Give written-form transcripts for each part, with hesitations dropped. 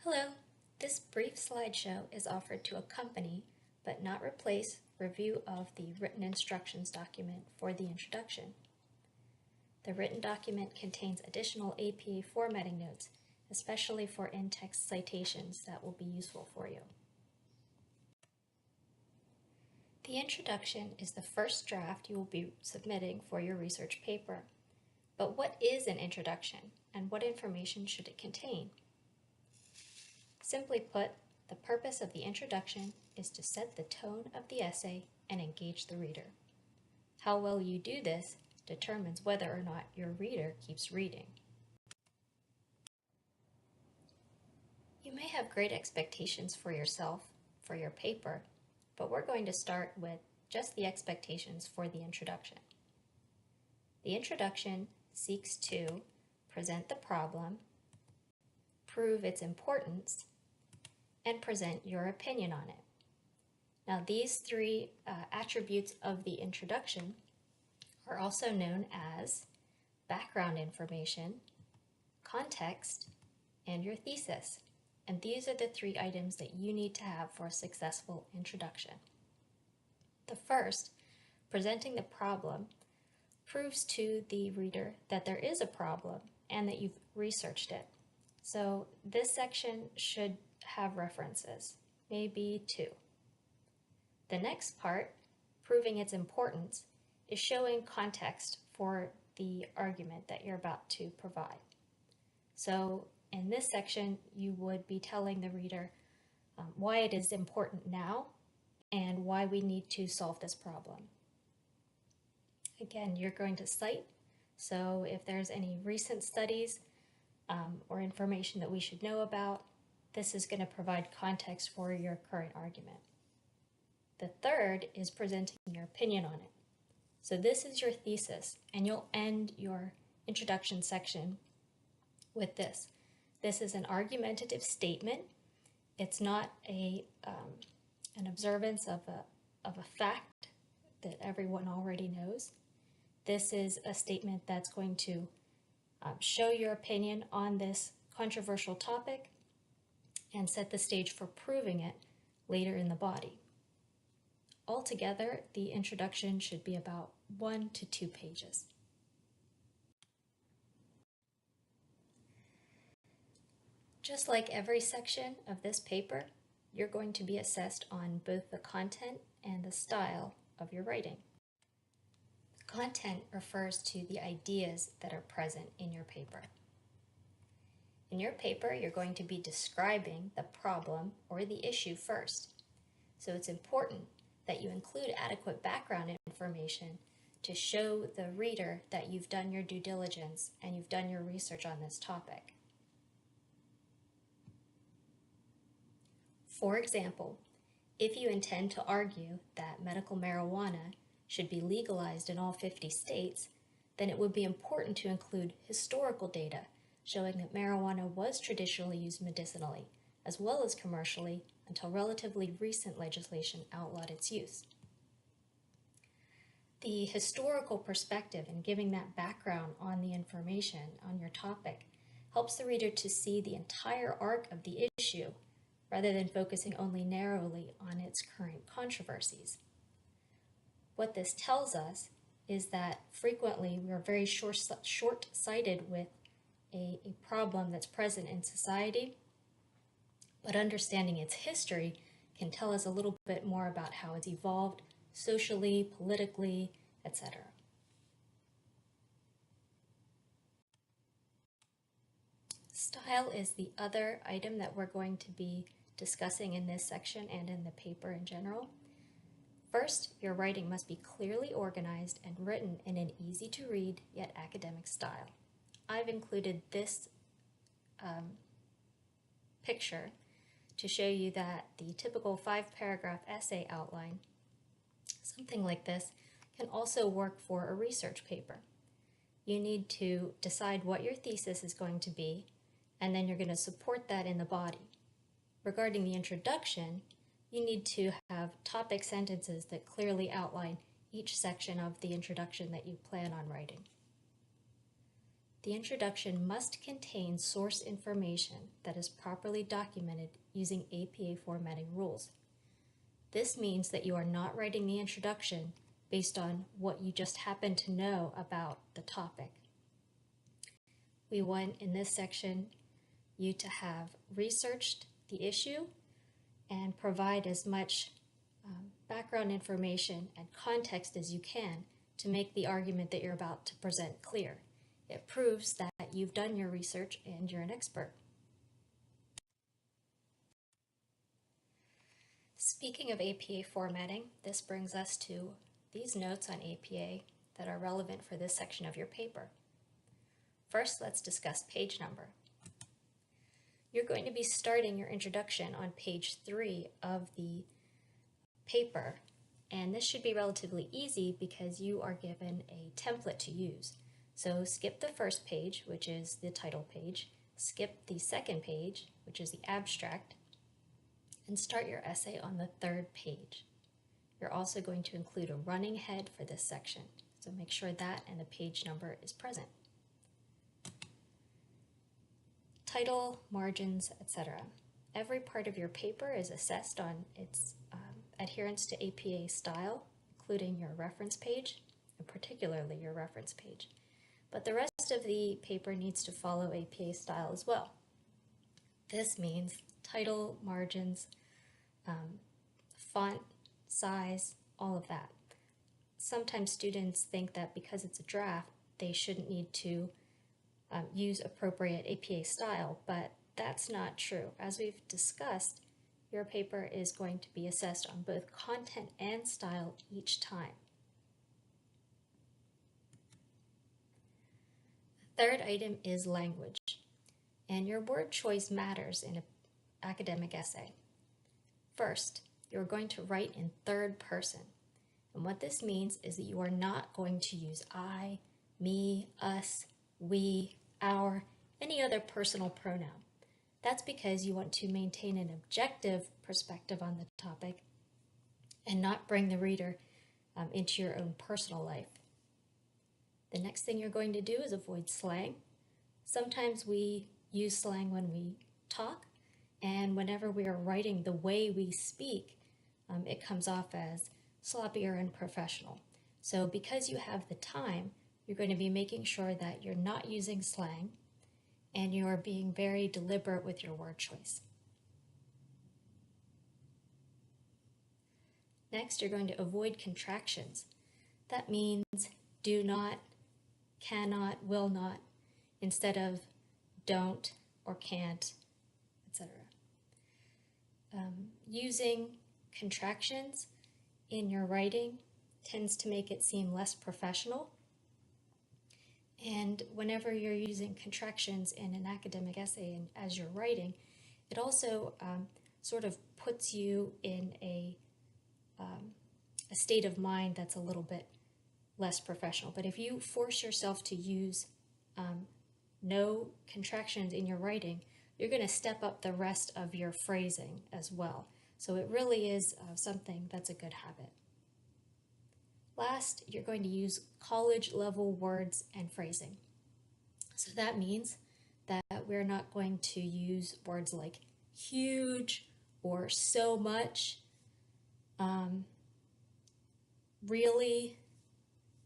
Hello! This brief slideshow is offered to accompany, but not replace, review of the written instructions document for the introduction. The written document contains additional APA formatting notes, especially for in-text citations that will be useful for you. The introduction is the first draft you will be submitting for your research paper. But what is an introduction, and what information should it contain? Simply put, the purpose of the introduction is to set the tone of the essay and engage the reader. How well you do this determines whether or not your reader keeps reading. You may have great expectations for yourself, for your paper, but we're going to start with just the expectations for the introduction. The introduction seeks to present the problem, prove its importance, and present your opinion on it. Now, these three attributes of the introduction are also known as background information, context, and your thesis. And these are the three items that you need to have for a successful introduction. The first, presenting the problem, proves to the reader that there is a problem and that you've researched it. So this section should have references, maybe 2. The next part, proving its importance, is showing context for the argument that you're about to provide. So in this section, you would be telling the reader why it is important now and why we need to solve this problem. Again, you're going to cite, so if there's any recent studies or information that we should know about, this is going to provide context for your current argument. The third is presenting your opinion on it. So this is your thesis, and you'll end your introduction section with this. This is an argumentative statement. It's not an observance of a fact that everyone already knows. This is a statement that's going to show your opinion on this controversial topic and set the stage for proving it later in the body. Altogether, the introduction should be about 1 to 2 pages. Just like every section of this paper, you're going to be assessed on both the content and the style of your writing. Content refers to the ideas that are present in your paper. In your paper, you're going to be describing the problem or the issue first. So it's important that you include adequate background information to show the reader that you've done your due diligence and you've done your research on this topic. For example, if you intend to argue that medical marijuana should be legalized in all 50 states, then it would be important to include historical data showing that marijuana was traditionally used medicinally, as well as commercially, until relatively recent legislation outlawed its use. The historical perspective and giving that background on the information on your topic helps the reader to see the entire arc of the issue rather than focusing only narrowly on its current controversies. What this tells us is that frequently we are very short-sighted with a problem that's present in society, but understanding its history can tell us a little bit more about how it's evolved socially, politically, etc. Style is the other item that we're going to be discussing in this section and in the paper in general. First, your writing must be clearly organized and written in an easy-to-read yet academic style. I've included this picture to show you that the typical 5-paragraph essay outline, something like this, can also work for a research paper. You need to decide what your thesis is going to be, and then you're going to support that in the body. Regarding the introduction, you need to have topic sentences that clearly outline each section of the introduction that you plan on writing. The introduction must contain source information that is properly documented using APA formatting rules. This means that you are not writing the introduction based on what you just happen to know about the topic. We want, in this section, you to have researched the issue and provide as much background information and context as you can to make the argument that you're about to present clear. It proves that you've done your research and you're an expert. Speaking of APA formatting, this brings us to these notes on APA that are relevant for this section of your paper. First, let's discuss page number. You're going to be starting your introduction on page 3 of the paper, and this should be relatively easy because you are given a template to use. So skip the first page, which is the title page, skip the second page, which is the abstract, and start your essay on the third page. You're also going to include a running head for this section, so make sure that and the page number is present. Title, margins, etc. Every part of your paper is assessed on its adherence to APA style, including your reference page, and particularly your reference page. But the rest of the paper needs to follow APA style as well. This means title, margins, font, size, all of that. Sometimes students think that because it's a draft, they shouldn't need to use appropriate APA style, but that's not true. As we've discussed, your paper is going to be assessed on both content and style each time. The third item is language, and your word choice matters in an academic essay. First, you're going to write in third person, and what this means is that you are not going to use I, me, us, we, our, any other personal pronoun. That's because you want to maintain an objective perspective on the topic and not bring the reader into your own personal life. The next thing you're going to do is avoid slang. Sometimes we use slang when we talk, and whenever we are writing the way we speak, it comes off as sloppy or unprofessional. So because you have the time, you're going to be making sure that you're not using slang and you are being very deliberate with your word choice. Next, you're going to avoid contractions. That means do not, cannot, will not, instead of don't or can't, etc. Using contractions in your writing tends to make it seem less professional. And whenever you're using contractions in an academic essay and as you're writing, it also sort of puts you in a state of mind that's a little bit less professional. But if you force yourself to use no contractions in your writing, you're going to step up the rest of your phrasing as well. So it really is something that's a good habit. Last, you're going to use college-level words and phrasing. So that means that we're not going to use words like huge or so much, really,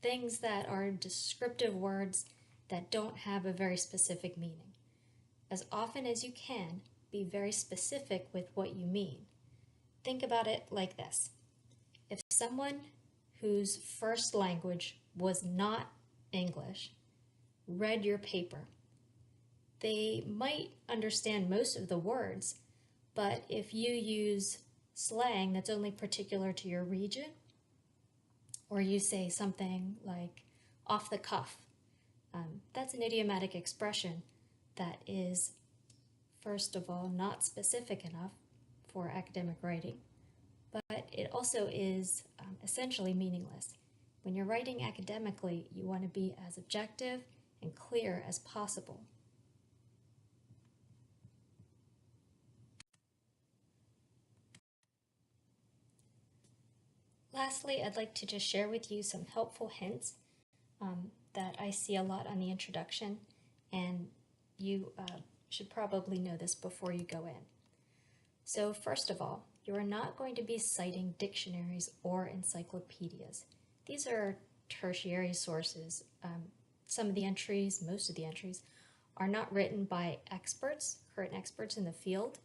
things that are descriptive words that don't have a very specific meaning. As often as you can, be very specific with what you mean. Think about it like this. If someone whose first language was not English read your paper, they might understand most of the words, but if you use slang that's only particular to your region, or you say something like off the cuff, that's an idiomatic expression that is, first of all, not specific enough for academic writing, but it also is essentially meaningless. When you're writing academically, you want to be as objective and clear as possible. Lastly, I'd like to just share with you some helpful hints that I see a lot on the introduction, and you should probably know this before you go in. So first of all, you are not going to be citing dictionaries or encyclopedias. These are tertiary sources. Some of the entries, most of the entries, are not written by experts, current experts in the field.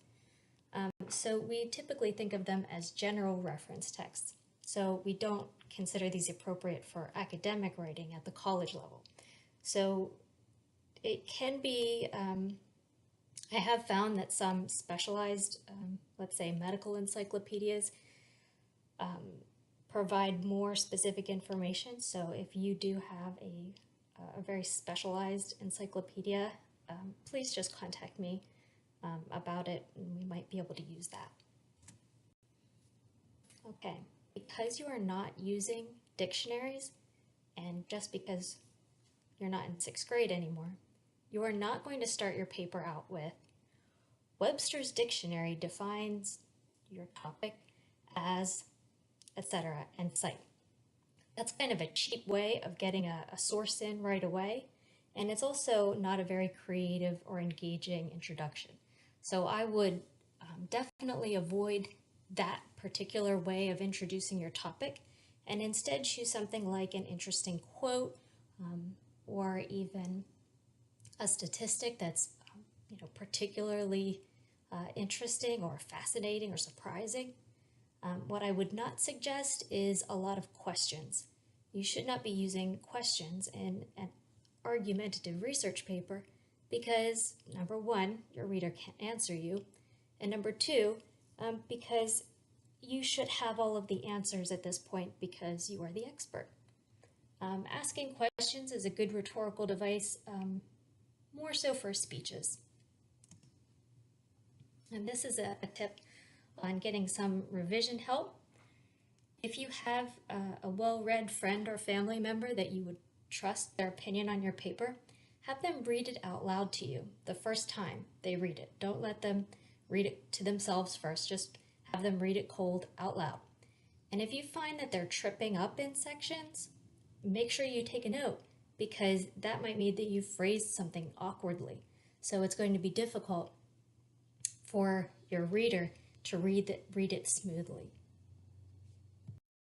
So we typically think of them as general reference texts. So we don't consider these appropriate for academic writing at the college level. So it can be, I have found that some specialized, let's say medical encyclopedias, provide more specific information. So if you do have a very specialized encyclopedia, please just contact me about it, and we might be able to use that. Okay, because you are not using dictionaries, and just because you're not in 6th grade anymore, you are not going to start your paper out with Webster's Dictionary defines your topic as, etc., and cite. That's kind of a cheap way of getting a source in right away, and it's also not a very creative or engaging introduction. So I would definitely avoid that particular way of introducing your topic, and instead choose something like an interesting quote or even a statistic that's particularly interesting or fascinating or surprising. What I would not suggest is a lot of questions. You should not be using questions in an argumentative research paper because, number one, your reader can't answer you, and number two, because you should have all of the answers at this point because you are the expert. Asking questions is a good rhetorical device, more so for speeches. And this is a tip on getting some revision help. If you have a well-read friend or family member that you would trust their opinion on your paper, have them read it out loud to you the first time they read it. Don't let them read it to themselves first, just have them read it cold out loud. And if you find that they're tripping up in sections, make sure you take a note, because that might mean that you phrased something awkwardly. So it's going to be difficult for your reader to read it smoothly.